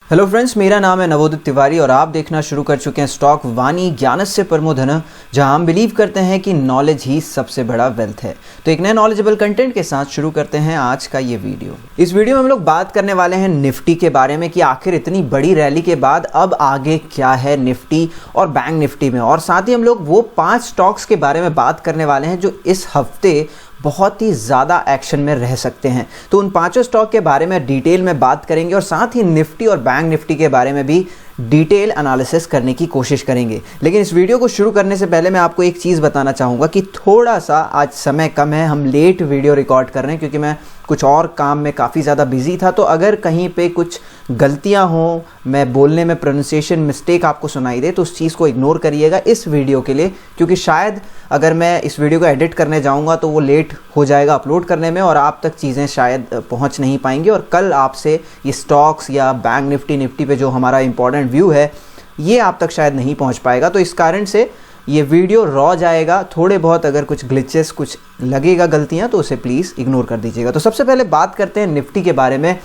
Hello friends, मेरा नाम है नवोदित तिवारी और आप देखना शुरू कर चुके हैं स्टॉक वाणी ज्ञानस्य परमो धनः, जहां हम बिलीव करते हैं कि नॉलेज ही सबसे बड़ा वेल्थ है। तो एक नए नॉलेजेबल कंटेंट के साथ शुरू करते हैं आज का ये वीडियो। इस वीडियो में हम लोग बात करने वाले हैं निफ्टी के बारे में कि आखिर इतनी बड़ी रैली के बाद अब आगे क्या है निफ्टी और बैंक निफ्टी में, और साथ ही हम लोग वो 5 स्टॉक्स के बारे में बात करने वाले हैं जो इस हफ्ते बहुत ही ज़्यादा एक्शन में रह सकते हैं। तो उन 5 स्टॉक के बारे में डिटेल में बात करेंगे और साथ ही निफ्टी और बैंक निफ्टी के बारे में भी डिटेल एनालिसिस करने की कोशिश करेंगे। लेकिन इस वीडियो को शुरू करने से पहले मैं आपको एक चीज़ बताना चाहूँगा कि थोड़ा सा आज समय कम है, हम लेट वीडियो रिकॉर्ड कर रहे हैं क्योंकि मैं कुछ और काम में काफ़ी ज़्यादा बिजी था। तो अगर कहीं पे कुछ गलतियां हों, मैं बोलने में प्रोनाउंसिएशन मिस्टेक आपको सुनाई दे, तो उस चीज़ को इग्नोर करिएगा इस वीडियो के लिए, क्योंकि शायद अगर मैं इस वीडियो को एडिट करने जाऊंगा तो वो लेट हो जाएगा अपलोड करने में और आप तक चीज़ें शायद पहुंच नहीं पाएंगी और कल आपसे ये स्टॉक्स या बैंक निफ्टी पे जो हमारा इंपॉर्टेंट व्यू है ये आप तक शायद नहीं पहुंच पाएगा। तो इस कारण से ये वीडियो रॉ जाएगा। थोड़े बहुत अगर कुछ ग्लिचेस, कुछ लगेगा गलतियां, तो उसे प्लीज़ इग्नोर कर दीजिएगा। तो सबसे पहले बात करते हैं निफ्टी के बारे में।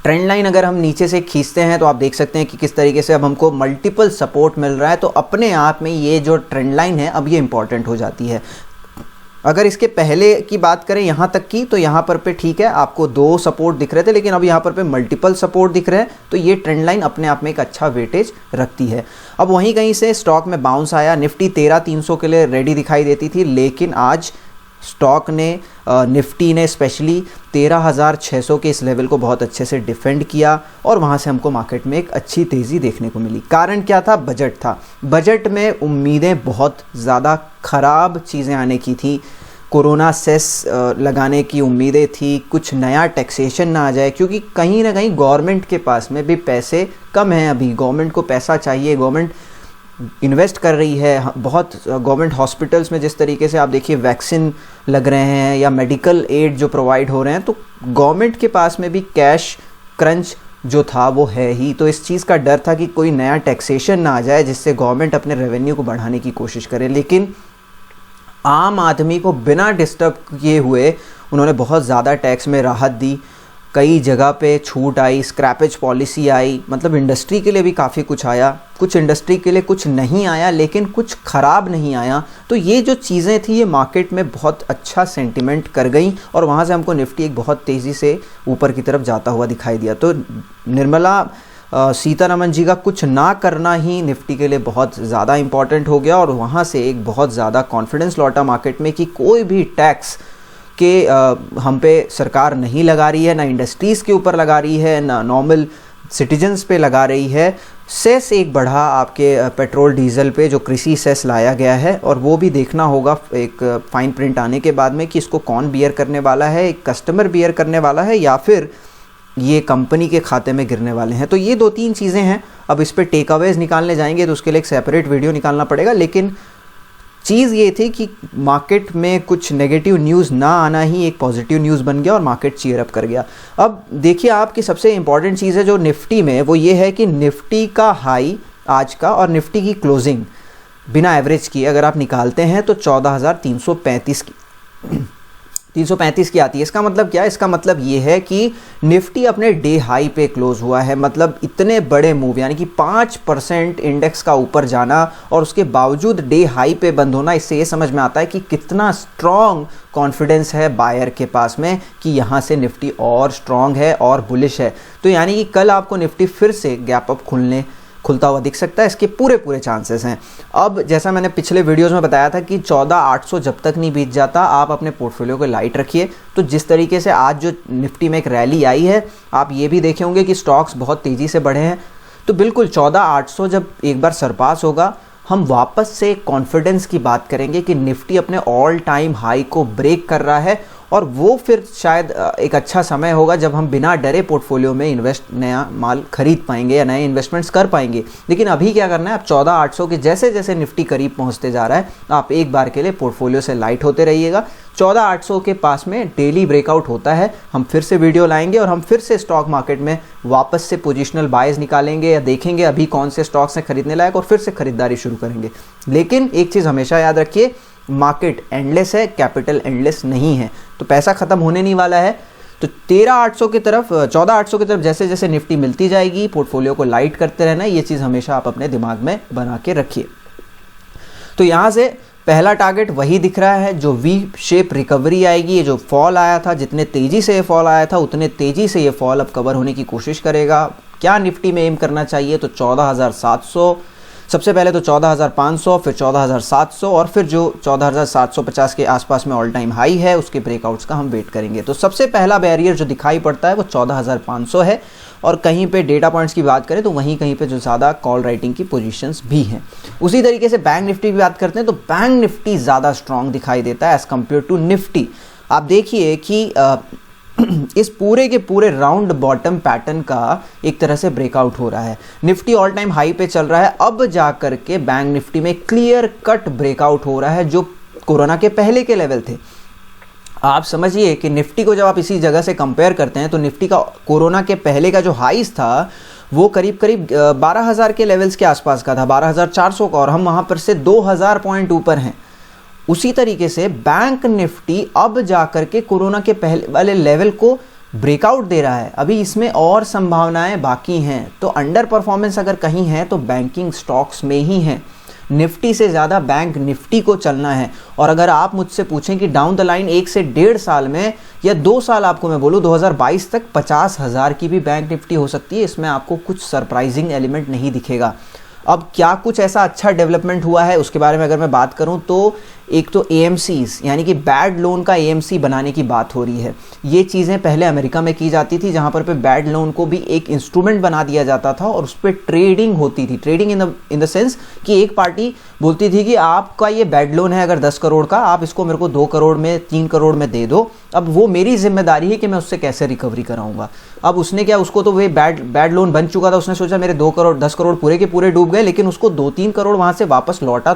ट्रेंड लाइन अगर हम नीचे से खींचते हैं तो आप देख सकते हैं कि किस तरीके से अब हमको मल्टीपल सपोर्ट मिल रहा है। तो अपने आप में ये जो ट्रेंड लाइन है अब ये इंपॉर्टेंट हो जाती है। अगर इसके पहले की बात करें यहाँ तक की, तो यहाँ पर पे ठीक है, आपको 2 सपोर्ट दिख रहे थे, लेकिन अब यहाँ पर पे मल्टीपल सपोर्ट दिख रहे हैं। तो ये ट्रेंड लाइन अपने आप में एक अच्छा वेटेज रखती है। अब वहीं कहीं से स्टॉक में बाउंस आया। निफ्टी 13,300 के लिए रेडी दिखाई देती थी, लेकिन आज स्टॉक ने निफ्टी ने स्पेशली 13,600 के इस लेवल को बहुत अच्छे से डिफेंड किया और वहाँ से हमको मार्केट में एक अच्छी तेज़ी देखने को मिली। कारण क्या था? बजट था। बजट में उम्मीदें बहुत ज़्यादा ख़राब चीज़ें आने की थी। कोरोना सेस लगाने की उम्मीदें थी, कुछ नया टैक्सेशन ना आ जाए, क्योंकि कहीं ना कहीं गवर्नमेंट के पास में भी पैसे कम हैं। अभी गवर्नमेंट को पैसा चाहिए, गवर्नमेंट इन्वेस्ट कर रही है बहुत। गवर्नमेंट हॉस्पिटल्स में जिस तरीके से आप देखिए वैक्सीन लग रहे हैं या मेडिकल एड जो प्रोवाइड हो रहे हैं, तो गवर्नमेंट के पास में भी कैश क्रंच जो था वो है ही। तो इस चीज़ का डर था कि कोई नया टैक्सेशन ना आ जाए जिससे गवर्नमेंट अपने रेवेन्यू को बढ़ाने की कोशिश करे। लेकिन आम आदमी को बिना डिस्टर्ब किए हुए उन्होंने बहुत ज़्यादा टैक्स में राहत दी। कई जगह पे छूट आई, स्क्रैपेज पॉलिसी आई, मतलब इंडस्ट्री के लिए भी काफ़ी कुछ आया। कुछ इंडस्ट्री के लिए कुछ नहीं आया, लेकिन कुछ ख़राब नहीं आया। तो ये जो चीज़ें थी ये मार्केट में बहुत अच्छा सेंटिमेंट कर गई और वहाँ से हमको निफ्टी एक बहुत तेज़ी से ऊपर की तरफ जाता हुआ दिखाई दिया। तो निर्मला सीतारमन जी का कुछ ना करना ही निफ्टी के लिए बहुत ज़्यादा इम्पॉर्टेंट हो गया और वहाँ से एक बहुत ज़्यादा कॉन्फिडेंस लौटा मार्केट में कि कोई भी टैक्स कि हम पे सरकार नहीं लगा रही है, ना इंडस्ट्रीज़ के ऊपर लगा रही है, ना नॉर्मल सिटीजन्स पे लगा रही है। सेस एक बढ़ा आपके पेट्रोल डीजल पे, जो कृषि सेस लाया गया है, और वो भी देखना होगा एक फाइन प्रिंट आने के बाद में कि इसको कौन बियर करने वाला है, एक कस्टमर बियर करने वाला है या फिर ये कंपनी के खाते में गिरने वाले हैं। तो ये 2-3 चीज़ें हैं। अब इस पर टेक अवेज निकालने जाएंगे तो उसके लिए एक सेपरेट वीडियो निकालना पड़ेगा। लेकिन चीज़ ये थी कि मार्केट में कुछ नेगेटिव न्यूज़ ना आना ही एक पॉजिटिव न्यूज़ बन गया और मार्केट चीयर अप कर गया। अब देखिए, आपकी सबसे इंपॉर्टेंट चीज़ है जो निफ्टी में, वो ये है कि निफ्टी का हाई आज का और निफ्टी की क्लोजिंग बिना एवरेज किए अगर आप निकालते हैं तो 14,335 की आती है। इसका मतलब क्या है? इसका मतलब ये है कि निफ्टी अपने डे हाई पे क्लोज हुआ है। मतलब इतने बड़े मूव, यानी कि 5% इंडेक्स का ऊपर जाना और उसके बावजूद डे हाई पे बंद होना, इससे ये समझ में आता है कि कितना स्ट्रॉन्ग कॉन्फिडेंस है बायर के पास में कि यहाँ से निफ्टी और स्ट्रॉन्ग है और बुलिश है। तो यानी कि कल आपको निफ्टी फिर से गैप अप खुलता हुआ दिख सकता है। इसके पूरे चांसेस हैं। अब जैसा मैंने पिछले वीडियोस में बताया था कि 14,800 जब तक नहीं बीत जाता आप अपने पोर्टफोलियो को लाइट रखिए। तो जिस तरीके से आज जो निफ्टी में एक रैली आई है, आप ये भी देखे होंगे कि स्टॉक्स बहुत तेज़ी से बढ़े हैं। तो बिल्कुल 14,800 जब एक बार सरपास होगा, हम वापस से कॉन्फिडेंस की बात करेंगे कि निफ्टी अपने ऑल टाइम हाई को ब्रेक कर रहा है और वो फिर शायद एक अच्छा समय होगा जब हम बिना डरे पोर्टफोलियो में नया माल खरीद पाएंगे या नए इन्वेस्टमेंट्स कर पाएंगे। लेकिन अभी क्या करना है, आप 14,800 के जैसे जैसे निफ्टी करीब पहुंचते जा रहा है, आप एक बार के लिए पोर्टफोलियो से लाइट होते रहिएगा। 14,800 के पास में डेली ब्रेकआउट होता है, हम फिर से वीडियो लाएंगे और हम फिर से स्टॉक मार्केट में वापस से पोजिशनल बायज निकालेंगे या देखेंगे अभी कौन से स्टॉक्स हैं खरीदने लायक और फिर से खरीदारी शुरू करेंगे। लेकिन एक चीज़ हमेशा याद रखिए, मार्केट एंडलेस है, कैपिटल एंडलेस नहीं है। तो पैसा ख़त्म होने नहीं वाला है। तो 13,800 की तरफ 14,800 की तरफ जैसे जैसे निफ्टी मिलती जाएगी, पोर्टफोलियो को लाइट करते रहना, ये चीज़ हमेशा आप अपने दिमाग में बना के रखिए। तो यहाँ से पहला टारगेट वही दिख रहा है, जो वी शेप रिकवरी आएगी। ये जो फॉल आया था, जितने तेज़ी से ये फॉल आया था उतने तेज़ी से ये फॉल अब कवर होने की कोशिश करेगा। क्या निफ्टी में एम करना चाहिए? तो 14,700, सबसे पहले तो 14,500, फिर 14,700 और फिर जो 14,750 के आसपास में ऑल टाइम हाई है उसके ब्रेकआउट्स का हम वेट करेंगे। तो सबसे पहला बैरियर जो दिखाई पड़ता है वो 14,500 है, और कहीं पे डेटा पॉइंट्स की बात करें तो वहीं कहीं पे जो ज़्यादा कॉल राइटिंग की पोजीशंस भी हैं। उसी तरीके से बैंक निफ्टी की बात करते हैं तो बैंक निफ्टी ज़्यादा स्ट्रॉन्ग दिखाई देता है एज़ कम्पेयर टू निफ्टी। आप देखिए कि इस पूरे के पूरे राउंड बॉटम पैटर्न का एक तरह से ब्रेकआउट हो रहा है। निफ्टी ऑल टाइम हाई पे चल रहा है, अब जाकर के बैंक निफ्टी में क्लियर कट ब्रेकआउट हो रहा है जो कोरोना के पहले के लेवल थे। आप समझिए कि निफ्टी को जब आप इसी जगह से कंपेयर करते हैं तो निफ्टी का कोरोना के पहले का जो हाईज था वो करीब करीब 12,000 के लेवल्स के आसपास का था, 12,400 का, और हम वहाँ पर से 2,000 पॉइंट ऊपर हैं। उसी तरीके से बैंक निफ्टी अब जाकर के कोरोना के पहले वाले लेवल को ब्रेकआउट दे रहा है। अभी इसमें और संभावनाएं बाकी हैं, तो अंडर परफॉर्मेंस अगर कहीं है तो बैंकिंग स्टॉक्स में ही है। निफ्टी से ज़्यादा बैंक निफ्टी को चलना है। और अगर आप मुझसे पूछें कि डाउन द लाइन 1 से 1.5 साल में या 2 साल, आपको मैं बोलूँ 2022 तक 50,000 की भी बैंक निफ्टी हो सकती है, इसमें आपको कुछ सरप्राइजिंग एलिमेंट नहीं दिखेगा। अब क्या कुछ ऐसा अच्छा डेवलपमेंट हुआ है उसके बारे में अगर मैं बात करूं तो एक तो AMCs यानी कि बैड लोन का AMC बनाने की बात हो रही है। ये चीज़ें पहले अमेरिका में की जाती थी, जहां पर पे बैड लोन को भी एक इंस्ट्रूमेंट बना दिया जाता था और उस पर ट्रेडिंग होती थी। ट्रेडिंग इन द सेंस कि एक पार्टी बोलती थी कि आपका ये बैड लोन है अगर 10 करोड़ का, आप इसको मेरे को 2 करोड़ में 3 करोड़ में दे दो, अब वो मेरी जिम्मेदारी है कि मैं उससे कैसे रिकवरी कराऊंगा। अब उसने क्या, उसको तो वे बैड लोन बन चुका था, उसने सोचा मेरे 2 करोड़ 10 करोड़ पूरे के पूरे डूब गए, लेकिन उसको 2-3 करोड़ वहां से वापस लौटा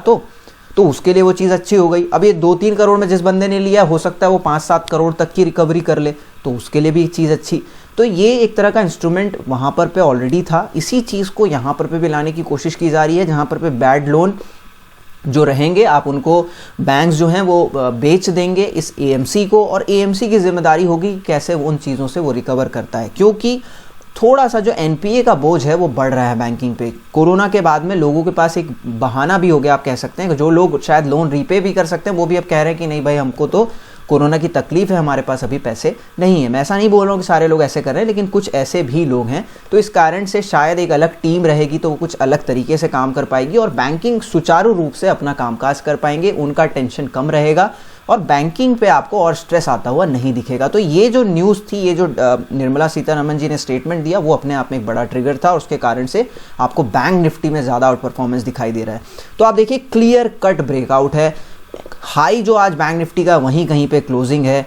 तो उसके लिए वो चीज़ अच्छी हो गई। अब ये 2-3 करोड़ में जिस बंदे ने लिया, हो सकता है वो 5-7 करोड़ तक की रिकवरी कर ले, तो उसके लिए भी चीज़ अच्छी। तो ये एक तरह का इंस्ट्रूमेंट वहाँ पर पे ऑलरेडी था, इसी चीज़ को यहाँ पर पे भी लाने की कोशिश की जा रही है, जहाँ पर पे बैड लोन जो रहेंगे आप उनको बैंक्स जो हैं वो बेच देंगे इस AMC को, और AMC की जिम्मेदारी होगी कैसे उन चीज़ों से वो रिकवर करता है, क्योंकि थोड़ा सा जो NPA का बोझ है वो बढ़ रहा है बैंकिंग पे। कोरोना के बाद में लोगों के पास एक बहाना भी हो गया, आप कह सकते हैं, जो लोग शायद लोन रीपे भी कर सकते हैं वो भी अब कह रहे हैं कि नहीं भाई, हमको तो कोरोना की तकलीफ है, हमारे पास अभी पैसे नहीं है। मैं ऐसा नहीं बोल रहा हूँ कि सारे लोग ऐसे कर रहे हैं, लेकिन कुछ ऐसे भी लोग हैं, तो इस कारण से शायद एक अलग टीम रहेगी तो वो कुछ अलग तरीके से काम कर पाएगी और बैंकिंग सुचारू रूप से अपना कामकाज कर पाएंगे, उनका टेंशन कम रहेगा और बैंकिंग पे आपको और स्ट्रेस आता हुआ नहीं दिखेगा। तो ये जो न्यूज़ थी, ये जो निर्मला सीतारमण जी ने स्टेटमेंट दिया, वो अपने आप में एक बड़ा ट्रिगर था और उसके कारण से आपको बैंक निफ्टी में ज़्यादा आउट परफॉर्मेंस दिखाई दे रहा है। तो आप देखिए क्लियर कट ब्रेकआउट है, हाई जो आज बैंक निफ्टी का वहीं कहीं पे क्लोजिंग है,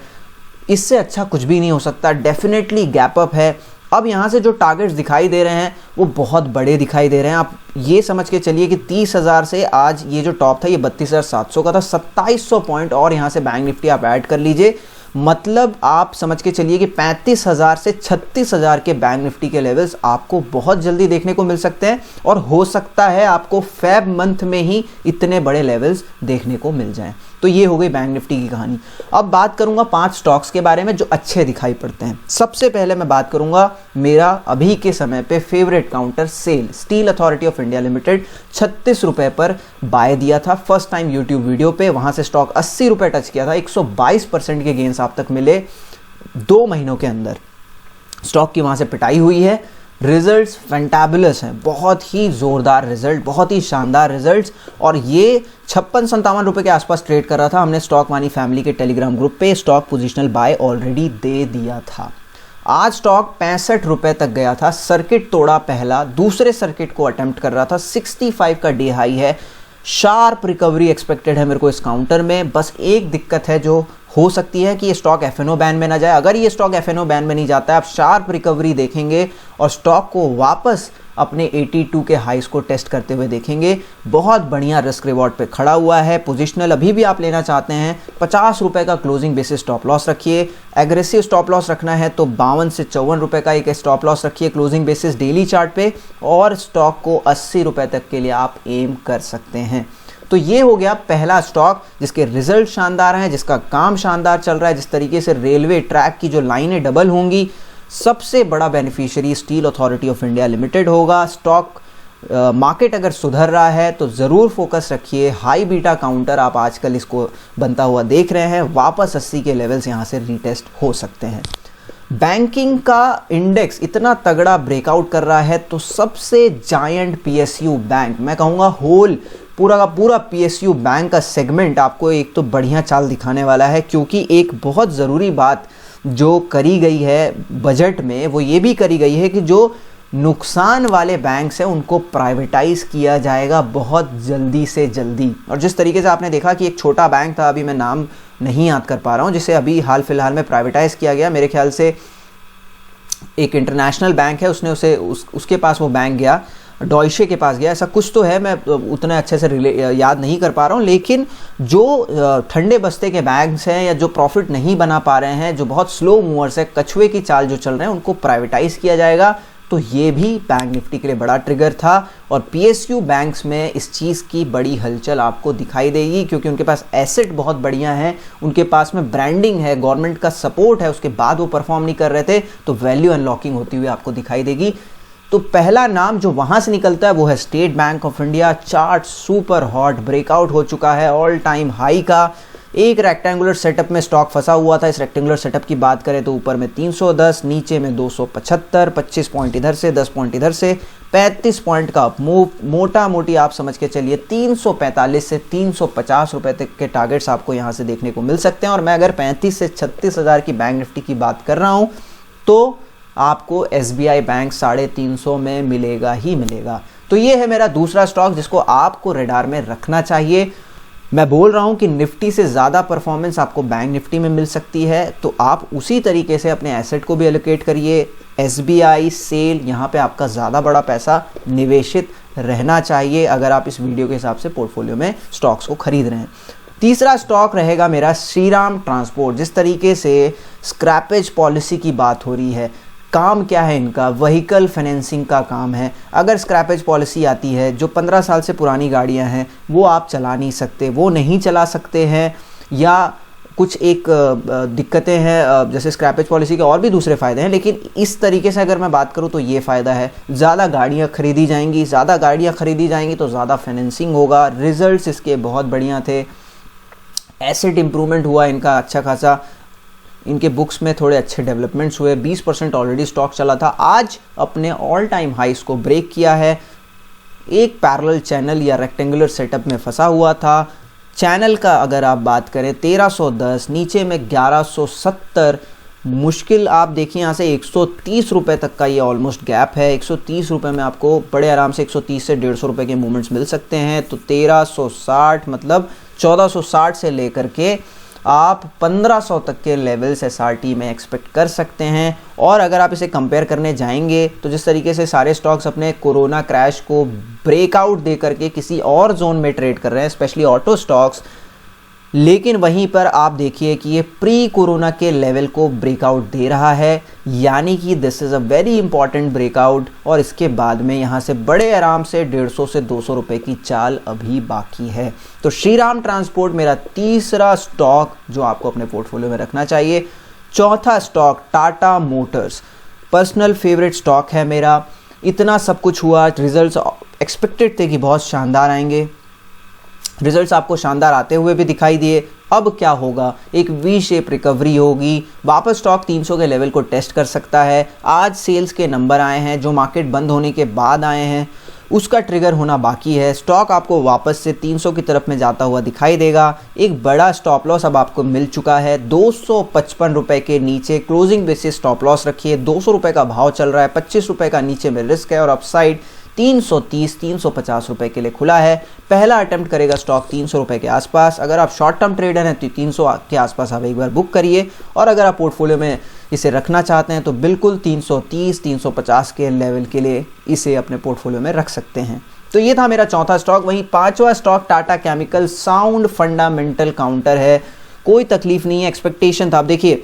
इससे अच्छा कुछ भी नहीं हो सकता, डेफिनेटली गैप अप है। अब यहाँ से जो टारगेट्स दिखाई दे रहे हैं वो बहुत बड़े दिखाई दे रहे हैं। आप ये समझ के चलिए कि 30,000 से आज ये जो टॉप था ये 32,700 का था, 2700 पॉइंट और यहाँ से बैंक निफ्टी आप ऐड कर लीजिए, मतलब आप समझ के चलिए कि 35,000 से 36,000 के बैंक निफ्टी के लेवल्स आपको बहुत जल्दी देखने को मिल सकते हैं और हो सकता है आपको फेब मंथ में ही इतने बड़े लेवल्स देखने को मिल जाएं। तो ये हो गई बैंक निफ्टी की कहानी। अब बात करूंगा 5 स्टॉक्स के बारे में जो अच्छे दिखाई पड़ते हैं। सबसे पहले मैं बात करूंगा मेरा अभी के समय पे favourite counter sale, steel authority of India limited, 36 रुपए पर बाय दिया था फर्स्ट टाइम यूट्यूब वीडियो पे, वहां से स्टॉक 80 रुपए टच किया था, 122% के गेंस आप तक मिले 2 महीनों के अंदर। स्टॉक की वहां से पिटाई हुई है, रिजल्ट्स फैंटाबुलस हैं, बहुत ही जोरदार रिजल्ट, बहुत ही शानदार रिजल्ट्स, और ये 56-57 रुपए के आसपास ट्रेड कर रहा था। हमने स्टॉक वानी फैमिली के टेलीग्राम ग्रुप पे स्टॉक पोजिशनल बाय ऑलरेडी दे दिया था। आज स्टॉक 65 रुपए तक गया था, सर्किट तोड़ा पहला, दूसरे सर्किट को अटेम्प्ट कर रहा था, 65 का डे हाई है, शार्प रिकवरी एक्सपेक्टेड है मेरे को इस काउंटर में। बस एक दिक्कत है जो हो सकती है कि ये स्टॉक FNO बैन में ना जाए। अगर ये स्टॉक FNO बैन में नहीं जाता है, आप शार्प रिकवरी देखेंगे और स्टॉक को वापस अपने 82 के हाइस को टेस्ट करते हुए देखेंगे। बहुत बढ़िया रिस्क रिवॉर्ड पे खड़ा हुआ है। पोजिशनल अभी भी आप लेना चाहते हैं, 50 रुपए का क्लोजिंग बेसिस स्टॉप लॉस रखिए। एग्रेसिव स्टॉप लॉस रखना है तो 52 से 54 रुपए का एक स्टॉप लॉस रखिए क्लोजिंग बेसिस डेली चार्ट पे, और स्टॉक को 80 रुपए तक के लिए आप एम कर सकते हैं। तो ये हो गया पहला स्टॉक जिसके रिजल्ट शानदार हैं, जिसका काम शानदार चल रहा है, जिस तरीके से रेलवे ट्रैक की जो लाइनें डबल होंगी, सबसे बड़ा beneficiary steel authority of India limited होगा। स्टॉक मार्केट अगर सुधर रहा है तो ज़रूर फोकस रखिए। हाई बीटा काउंटर आप आजकल इसको बनता हुआ देख रहे हैं, वापस 80 के लेवल्स यहाँ से रीटेस्ट हो सकते हैं। बैंकिंग का इंडेक्स इतना तगड़ा ब्रेकआउट कर रहा है तो सबसे जायंट पीएसयू बैंक, मैं कहूँगा होल पूरा का पूरा पीएसयू बैंक का सेगमेंट आपको एक तो बढ़िया चाल दिखाने वाला है, क्योंकि एक बहुत ज़रूरी बात जो करी गई है बजट में वो ये भी करी गई है कि जो नुकसान वाले बैंक्स हैं उनको प्राइवेटाइज किया जाएगा बहुत जल्दी से जल्दी। और जिस तरीके से आपने देखा कि एक छोटा बैंक था, अभी मैं नाम नहीं याद कर पा रहा हूँ, जिसे अभी हाल फिलहाल में प्राइवेटाइज किया गया, मेरे ख्याल से एक इंटरनेशनल बैंक है, उसने उसके पास वो बैंक गया, डॉइशे के पास गया, ऐसा कुछ तो है, मैं उतना अच्छे से याद नहीं कर पा रहा हूँ। लेकिन जो ठंडे बस्ते के बैंक्स हैं या जो प्रॉफिट नहीं बना पा रहे हैं, जो बहुत स्लो मूवर्स है, कछुए की चाल जो चल रहे हैं, उनको प्राइवेटाइज किया जाएगा। तो ये भी बैंक निफ्टी के लिए बड़ा ट्रिगर था और पीएसयू बैंक्स में इस चीज़ की बड़ी हलचल आपको दिखाई देगी, क्योंकि उनके पास एसेट बहुत बढ़िया है, उनके पास में ब्रांडिंग है, गवर्नमेंट का सपोर्ट है, उसके बाद वो परफॉर्म नहीं कर रहे थे, तो वैल्यू अनलॉकिंग होती हुई आपको दिखाई देगी। तो पहला नाम जो वहाँ से निकलता है वो है state bank of India. Chart super hot breakout हो चुका है ऑल टाइम हाई का। एक रेक्टेंगुलर सेटअप में स्टॉक फंसा हुआ था। इस रेक्टेंगुलर सेटअप की बात करें तो ऊपर में 310, नीचे में 275, 25 पॉइंट इधर से, 10 पॉइंट इधर से, 35 पॉइंट का मूव। मोटा मोटी आप समझ के चलिए 345 से 350 रुपए तक के टारगेट्स आपको यहाँ से देखने को मिल सकते हैं। और मैं अगर 35 से 36 हज़ार की बैंक निफ्टी की बात कर रहा हूँ तो आपको एसबीआई बैंक 350 में मिलेगा ही मिलेगा। तो ये है मेरा दूसरा स्टॉक जिसको आपको रेडार में रखना चाहिए। मैं बोल रहा हूं कि निफ्टी से ज़्यादा परफॉर्मेंस आपको बैंक निफ्टी में मिल सकती है, तो आप उसी तरीके से अपने एसेट को भी एलोकेट करिए। एसबीआई, सेल, यहाँ पे आपका ज़्यादा बड़ा पैसा निवेशित रहना चाहिए अगर आप इस वीडियो के हिसाब से पोर्टफोलियो में स्टॉक्स को खरीद रहे हैं। तीसरा स्टॉक रहेगा मेरा श्रीराम ट्रांसपोर्ट। जिस तरीके से स्क्रैपेज पॉलिसी की बात हो रही है, काम क्या है इनका, व्हीकल फाइनेंसिंग का काम है। अगर स्क्रैपेज पॉलिसी आती है, जो 15 साल से पुरानी गाड़ियां हैं वो आप चला नहीं सकते, वो नहीं चला सकते हैं, या कुछ एक दिक्कतें हैं, जैसे स्क्रैपेज पॉलिसी के और भी दूसरे फ़ायदे हैं, लेकिन इस तरीके से अगर मैं बात करूं तो ये फ़ायदा है। ज़्यादा गाड़ियां खरीदी जाएंगी, ज़्यादा गाड़ियां खरीदी जाएंगी तो ज़्यादा फाइनेंसिंग होगा। रिजल्ट्स इसके बहुत बढ़िया थे, एसेट इंप्रूवमेंट हुआ इनका अच्छा खासा, इनके बुक्स में थोड़े अच्छे डेवलपमेंट्स हुए। 20% ऑलरेडी स्टॉक चला था, आज अपने ऑल टाइम हाइस को ब्रेक किया है। एक पैरेलल चैनल या रेक्टेंगुलर सेटअप में फंसा हुआ था। चैनल का अगर आप बात करें 1310, नीचे में 1170, मुश्किल आप देखिए यहाँ से 130 रुपये तक का ये ऑलमोस्ट गैप है। 130 रुपये में आपको बड़े आराम से 130 से 150 रुपये के मूवमेंट्स मिल सकते हैं। तो 1360 मतलब 1460 से लेकर के आप 1500 तक के लेवल्स एसआरटी में एक्सपेक्ट कर सकते हैं। और अगर आप इसे कंपेयर करने जाएंगे तो जिस तरीके से सारे स्टॉक्स अपने कोरोना क्रैश को ब्रेकआउट दे करके किसी और जोन में ट्रेड कर रहे हैं, स्पेशली ऑटो स्टॉक्स, लेकिन वहीं पर आप देखिए कि ये प्री कोरोना के लेवल को ब्रेकआउट दे रहा है, यानी कि this is a very important breakout. और इसके बाद में यहाँ से बड़े आराम से 150 से 200 रुपये की चाल अभी बाकी है। तो श्रीराम ट्रांसपोर्ट मेरा तीसरा स्टॉक जो आपको अपने पोर्टफोलियो में रखना चाहिए। चौथा stock Tata Motors, personal favourite stock है मेरा। इतना सब कुछ हुआ, रिजल्ट्स एक्सपेक्टेड थे कि बहुत शानदार आएंगे, रिजल्ट्स आपको शानदार आते हुए भी दिखाई दिए। अब क्या होगा, एक वी शेप रिकवरी होगी, वापस स्टॉक 300 के लेवल को टेस्ट कर सकता है। आज सेल्स के नंबर आए हैं जो मार्केट बंद होने के बाद आए हैं, उसका ट्रिगर होना बाकी है। स्टॉक आपको वापस से 300 की तरफ में जाता हुआ दिखाई देगा। एक बड़ा स्टॉप लॉस अब आपको मिल चुका है 255 रुपये के नीचे। क्लोजिंग बेसिस स्टॉप लॉस रखिए, 200 रुपये का भाव चल रहा है, 25 रुपये का नीचे में रिस्क है और अपसाइड 330-350 रुपए के लिए खुला है। पहला अटेम्प्ट करेगा स्टॉक 300 रुपए के आसपास। अगर आप शॉर्ट टर्म ट्रेडर हैं तो 300 के आसपास आप एक बार बुक करिए, और अगर आप पोर्टफोलियो में इसे रखना चाहते हैं तो बिल्कुल 330-350 के लेवल के लिए इसे अपने पोर्टफोलियो में रख सकते हैं। तो ये था मेरा चौथा स्टॉक। वहीं पांचवा stock Tata chemical, sound fundamental counter है, कोई तकलीफ नहीं है, एक्सपेक्टेशन था। आप देखिए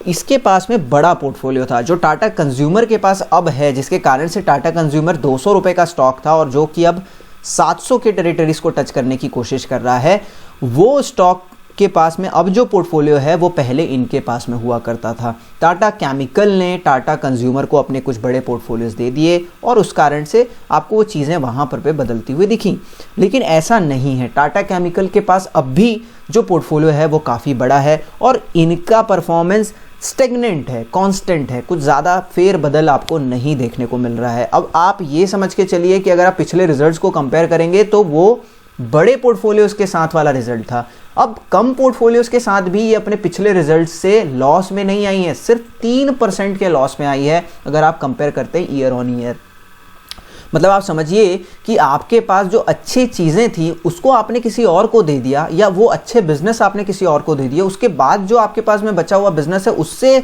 इसके पास में बड़ा पोर्टफोलियो था जो टाटा कंज्यूमर के पास अब है, जिसके कारण से टाटा कंज्यूमर 200 रुपये का स्टॉक था और जो कि अब 700 के टेरिटरीज को टच करने की कोशिश कर रहा है, वो स्टॉक के पास में अब जो पोर्टफोलियो है वो पहले इनके पास में हुआ करता था। टाटा केमिकल ने टाटा कंज्यूमर को अपने कुछ बड़े पोर्टफोलियोज दे दिए और उस कारण से आपको वो चीज़ें वहाँ पर बदलती हुई दिखी। लेकिन ऐसा नहीं है, टाटा केमिकल के पास अब भी जो पोर्टफोलियो है वो काफ़ी बड़ा है और इनका परफॉर्मेंस स्टेगनेंट है, कांस्टेंट है, कुछ ज़्यादा फेर बदल आपको नहीं देखने को मिल रहा है। अब आप ये समझ के चलिए कि अगर आप पिछले रिजल्ट्स को कंपेयर करेंगे तो वो बड़े पोर्टफोलियोज के साथ वाला रिजल्ट था। अब कम पोर्टफोलियोज के साथ भी ये अपने पिछले रिजल्ट से लॉस में नहीं आई है, सिर्फ 3% के लॉस में आई है अगर आप कंपेयर करते हैं ईयर ऑन ईयर। मतलब आप समझिए कि आपके पास जो अच्छी चीज़ें थी उसको आपने किसी और को दे दिया, या वो अच्छे बिजनेस आपने किसी और को दे दिया, उसके बाद जो आपके पास में बचा हुआ बिजनेस है उससे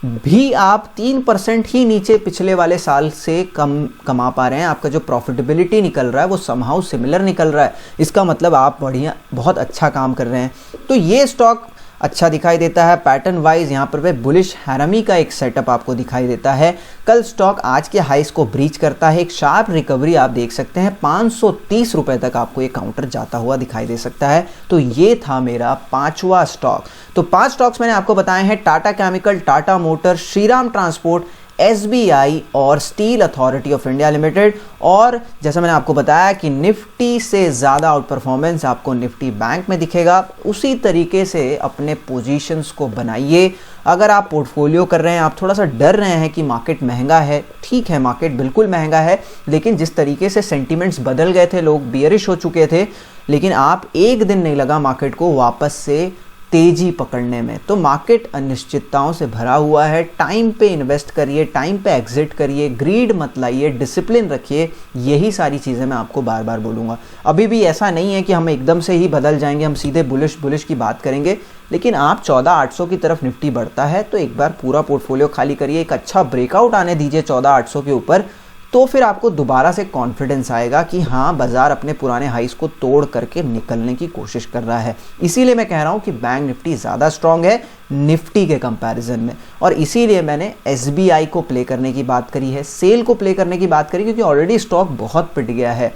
भी आप 3% ही नीचे पिछले वाले साल से कम कमा पा रहे हैं। आपका जो प्रॉफिटेबिलिटी निकल रहा है वो समहाउ सिमिलर निकल रहा है। इसका मतलब आप बहुत अच्छा काम कर रहे हैं। तो ये स्टॉक अच्छा दिखाई देता है। पैटर्न वाइज यहाँ पर बुलिश हैरामी का एक सेटअप आपको दिखाई देता है। कल स्टॉक आज के हाइस को ब्रीच करता है, एक शार्प रिकवरी आप देख सकते हैं, 530 रुपए तक आपको ये काउंटर जाता हुआ दिखाई दे सकता है। तो ये था मेरा 5वां स्टॉक। तो 5 स्टॉक्स मैंने आपको बताए हैं, Tata chemical, Tata motor, Shriram transport, SBI और steel authority of India limited. और जैसा मैंने आपको बताया कि निफ्टी से ज़्यादा आउट परफॉर्मेंस आपको निफ्टी बैंक में दिखेगा। उसी तरीके से अपने पोजीशंस को बनाइए। अगर आप पोर्टफोलियो कर रहे हैं, आप थोड़ा सा डर रहे हैं कि मार्केट महंगा है, ठीक है मार्केट बिल्कुल महंगा है, लेकिन जिस तरीके से सेंटिमेंट्स बदल गए थे, लोग बियरिश हो चुके थे, लेकिन आप एक दिन नहीं लगा मार्केट को वापस से तेजी पकड़ने में। तो मार्केट अनिश्चितताओं से भरा हुआ है। टाइम पे इन्वेस्ट करिए, टाइम पे एग्जिट करिए, ग्रीड मत लाइए, डिसिप्लिन रखिए। यही सारी चीज़ें मैं आपको बार बार बोलूँगा। अभी भी ऐसा नहीं है कि हम एकदम से ही बदल जाएंगे, हम सीधे बुलिश की बात करेंगे, लेकिन आप 14,800 की तरफ निफ्टी बढ़ता है तो एक बार पूरा पोर्टफोलियो खाली करिए, एक अच्छा ब्रेकआउट आने दीजिए 14,800 के ऊपर, तो फिर आपको दोबारा से कॉन्फिडेंस आएगा कि हाँ बाजार अपने पुराने हाइस को तोड़ करके निकलने की कोशिश कर रहा है। इसीलिए मैं कह रहा हूँ कि बैंक निफ्टी ज़्यादा स्ट्रांग है निफ्टी के कंपैरिजन में, और इसीलिए मैंने SBI को प्ले करने की बात करी है, सेल को प्ले करने की बात करी, क्योंकि ऑलरेडी स्टॉक बहुत पिट गया है।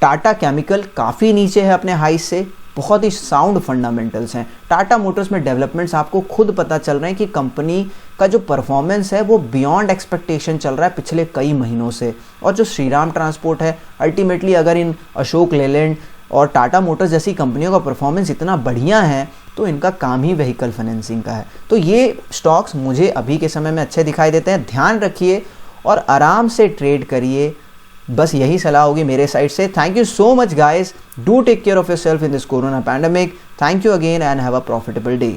टाटा केमिकल काफ़ी नीचे है अपने हाइस से, बहुत ही साउंड फंडामेंटल्स हैं। टाटा मोटर्स में डेवलपमेंट्स आपको खुद पता चल रहे हैं कि कंपनी का जो परफॉर्मेंस है वो बियॉन्ड एक्सपेक्टेशन चल रहा है पिछले कई महीनों से। और जो श्रीराम ट्रांसपोर्ट है, अल्टीमेटली अगर इन अशोक लेलैंड और टाटा मोटर्स जैसी कंपनियों का परफॉर्मेंस इतना बढ़िया है तो इनका काम ही व्हीकल फाइनेंसिंग का है। तो ये स्टॉक्स मुझे अभी के समय में अच्छे दिखाई देते हैं। ध्यान रखिए और आराम से ट्रेड करिए, बस यही सलाह होगी मेरे साइड से। Thank you so much guys, do take care of yourself in this corona pandemic. Thank you again and have a profitable day.